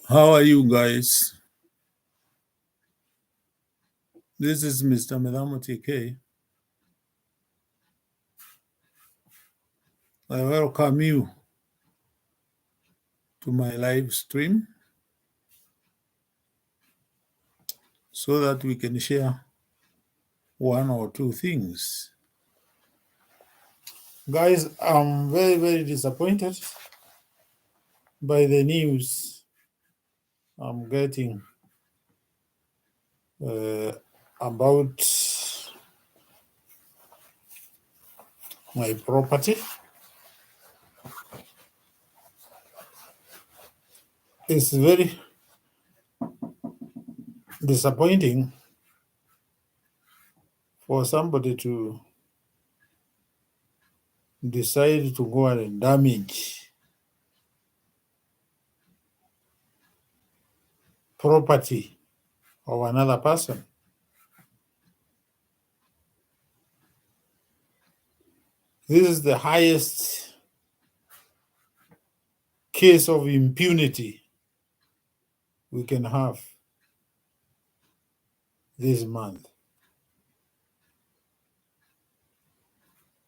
How are you guys? This is Mr. Medamo TK. I welcome you to my live stream so that we can share one or two things. Guys, I'm very, very disappointed by the news I'm getting about my property. It's very disappointing for somebody to decide to go and damage property of another person. This is the highest case of impunity we can have this month.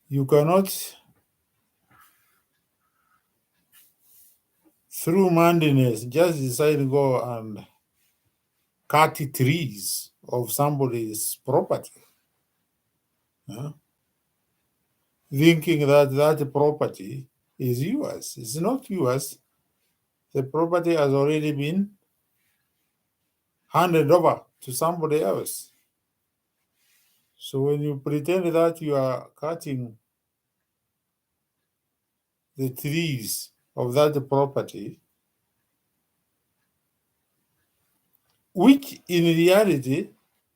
You cannot, through mandiness, just decide to go and cut trees of somebody's property, thinking that that property is yours. It's not yours. The property has already been handed over to somebody else. So when you pretend that you are cutting the trees of that property, which in reality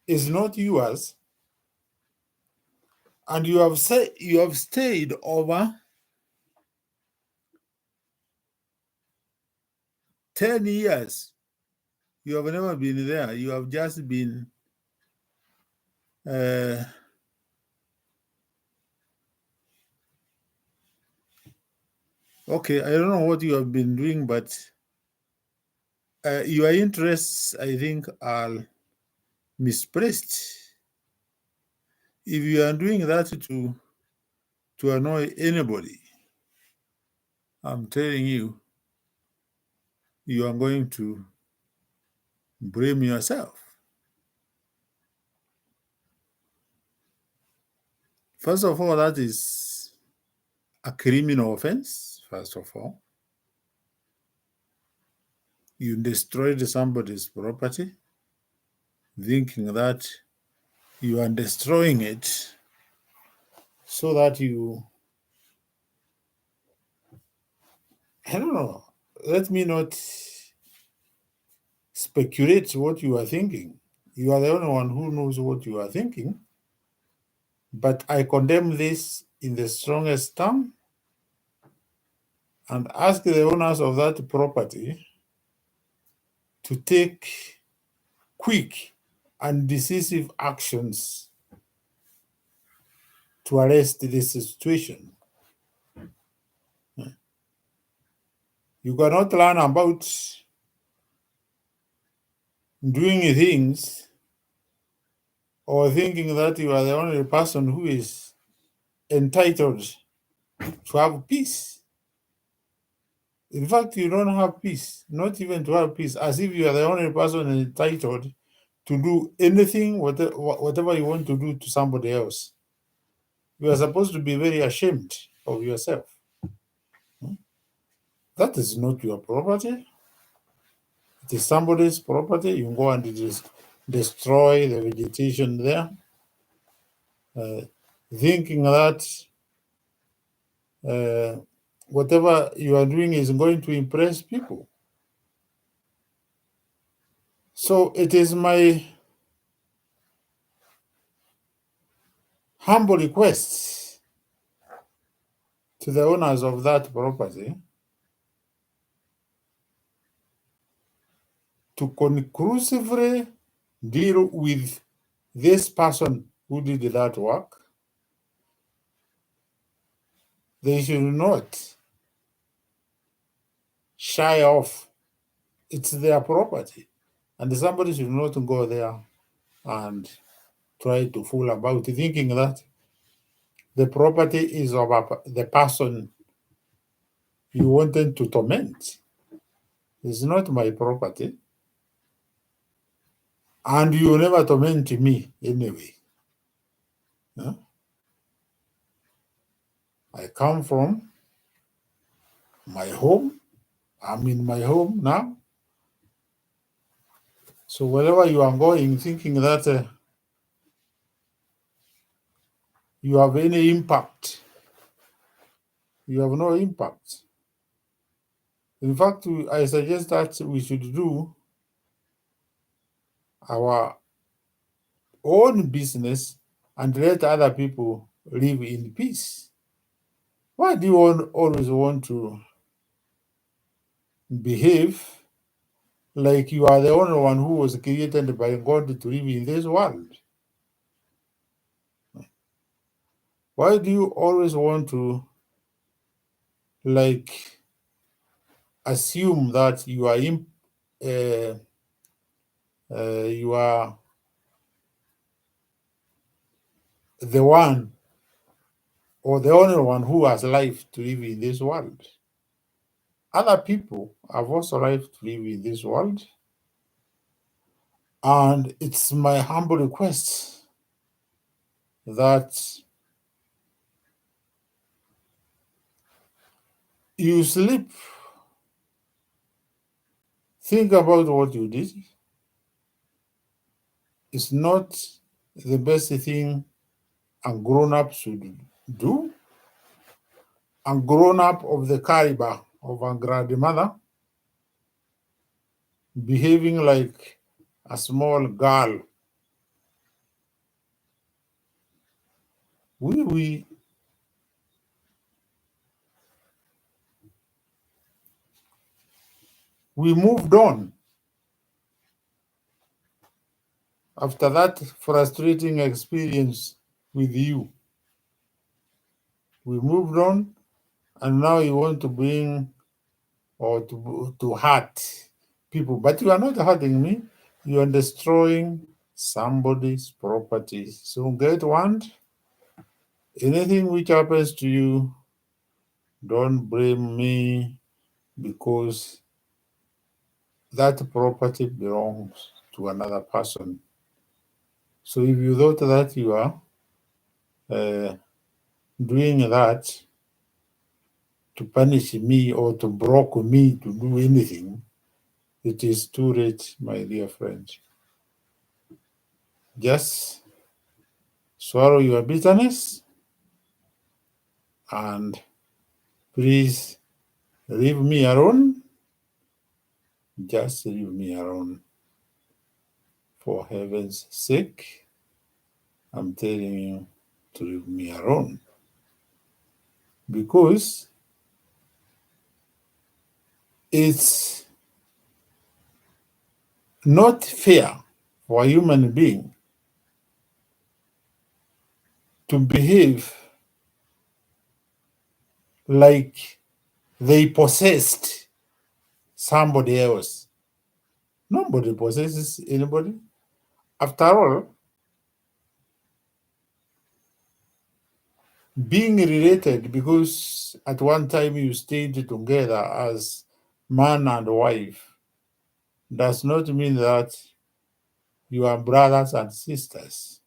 is not yours, and you have stayed over 10 years. You have never been there. You have just been okay, I don't know what you have been doing, but your interests, I think, are misplaced. If you are doing that to annoy anybody, I'm telling you, you are going to blame yourself. First of all, that is a criminal offense, first of all. You destroyed somebody's property, thinking that you are destroying it so that you, I don't know, let me not speculate what you are thinking. You are the only one who knows what you are thinking. But I condemn this in the strongest term and ask the owners of that property to take quick and decisive actions to arrest this situation. You cannot learn about doing things or thinking that you are the only person who is entitled to have peace. In fact, you don't have peace, not even to have peace, as if you are the only person entitled to do anything, whatever you want to do to somebody else. You are supposed to be very ashamed of yourself. That is not your property. It is somebody's property. You go and destroy the vegetation there, thinking that whatever you are doing is going to impress people. So it is my humble request to the owners of that property to conclusively deal with this person who did that work they should not shy off. It's their property. And somebody should not go there and try to fool about thinking that the property is of the person you wanted to torment. It's not my property. And you never torment me anyway. Huh? I come from my home. I'm in my home now. So wherever you are going, thinking that you have any impact, you have no impact. In fact, I suggest that we should do our own business and let other people live in peace. Why do you always want to behave like you are the only one who was created by God to live in this world? Why do you always want to assume that you are the one or the only one who has life to live in this world? Other people have also life to live in this world. And it's my humble request that you sleep, think about what you did. It's not the best thing a grown-up should do. A grown-up of the caliber of a grandmother behaving like a small girl. We moved on after that frustrating experience with you. We moved on, and now you want to bring or to hurt people. But you are not hurting me. You are destroying somebody's property. So get one. Anything which happens to you, don't blame me, because that property belongs to another person. So if you thought that you are doing that to punish me or to block me to do anything, it is too late, my dear friend. Just swallow your bitterness and please leave me alone. Just leave me alone. For heaven's sake, I'm telling you to leave me alone. Because it's not fair for a human being to behave like they possessed somebody else. Nobody possesses anybody. After all, being related because at one time you stayed together as man and wife does not mean that you are brothers and sisters.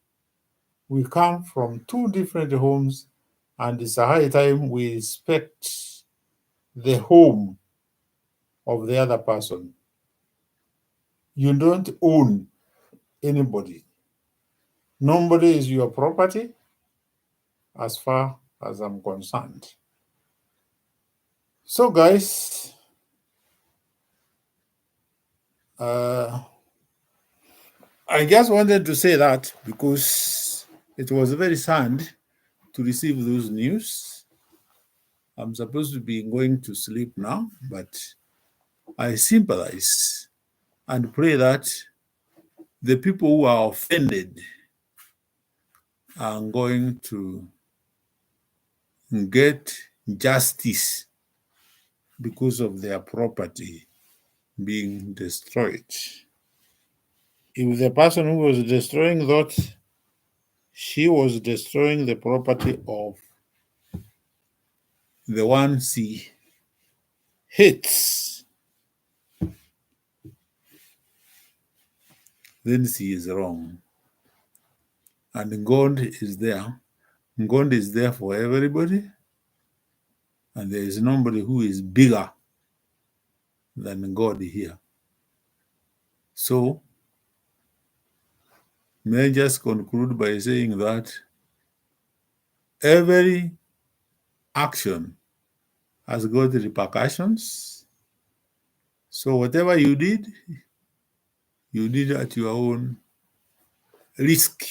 We come from two different homes, and it's a high time we respect the home of the other person. You don't own anybody. Nobody is your property as far as I'm concerned. So, guys, I just wanted to say that because it was very sad to receive those news. I'm supposed to be going to sleep now, but I sympathize and pray that the people who are offended are going to get justice because of their property being destroyed. If the person who was destroying thought, she was destroying the property of the one she hates, then she is wrong. And God is there. God is there for everybody. And there is nobody who is bigger than God here. So, may I just conclude by saying that every action has got repercussions. So, whatever you did at your own risk,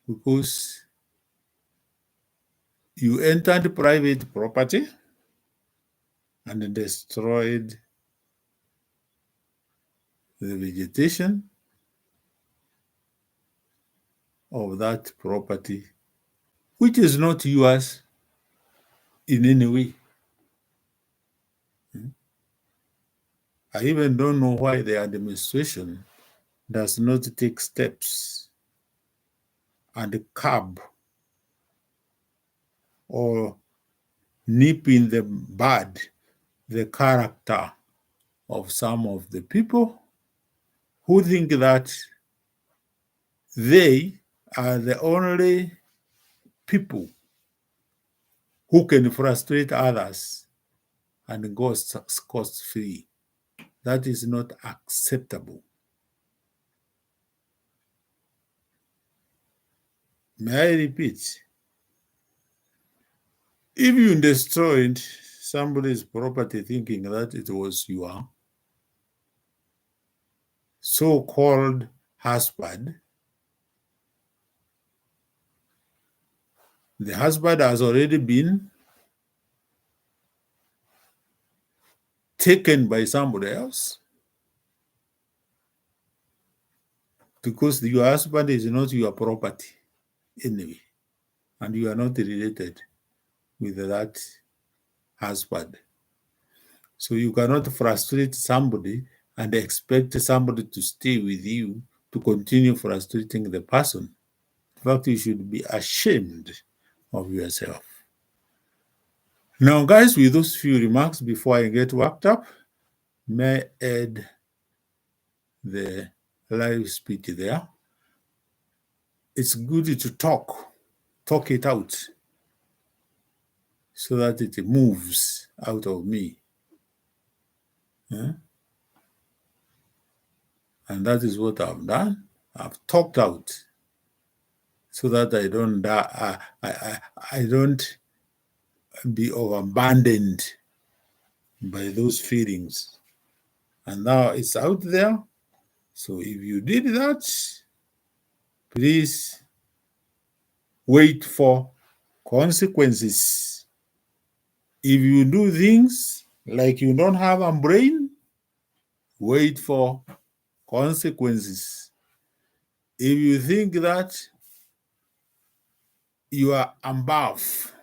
because you entered private property and destroyed the vegetation of that property, which is not yours in any way. I even don't know why the administration does not take steps and curb or nip in the bud the character of some of the people who think that they are the only people who can frustrate others and go cost-free. That is not acceptable. May I repeat? If you destroyed somebody's property thinking that it was your so-called husband, the husband has already been taken by somebody else, because your husband is not your property anyway, and you are not related with that husband. So you cannot frustrate somebody and expect somebody to stay with you to continue frustrating the person. In fact, you should be ashamed of yourself. Now, guys, with those few remarks before I get worked up, may I add the live speech there. It's good to talk it out, so that it moves out of me. Yeah? And that is what I've done. I've talked out so that I don't die, I don't be abandoned by those feelings. And now it's out there. So if you did that, please wait for consequences. If you do things like you don't have a brain, wait for consequences. If you think that you are above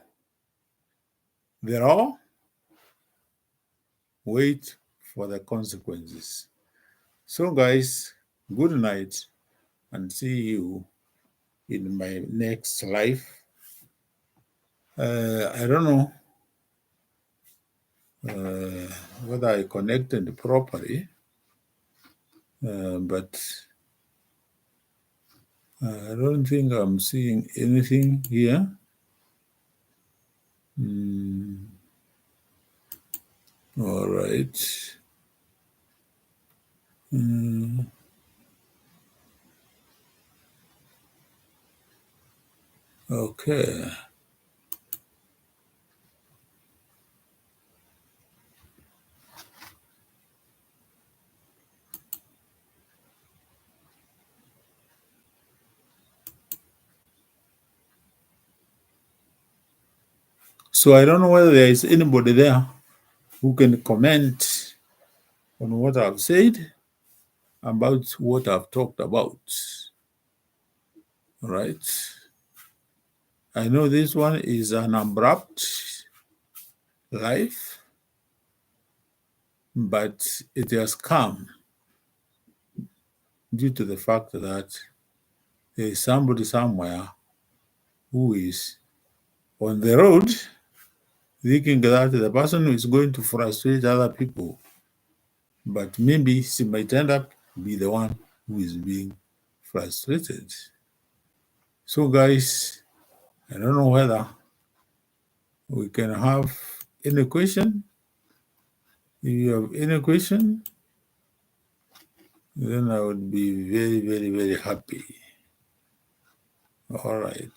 the law, wait for the consequences. So, guys, good night and see you in my next life. I don't know whether I connected properly, but I don't think I'm seeing anything here. All right. Okay. So I don't know whether there is anybody there who can comment on what I've said about what I've talked about. All right. I know this one is an abrupt life, but it has come due to the fact that there is somebody somewhere who is on the road thinking that the person is going to frustrate other people, but maybe she might end up be the one who is being frustrated. So, guys, I don't know whether we can have any question. If you have any question, then I would be very, very, very happy. All right.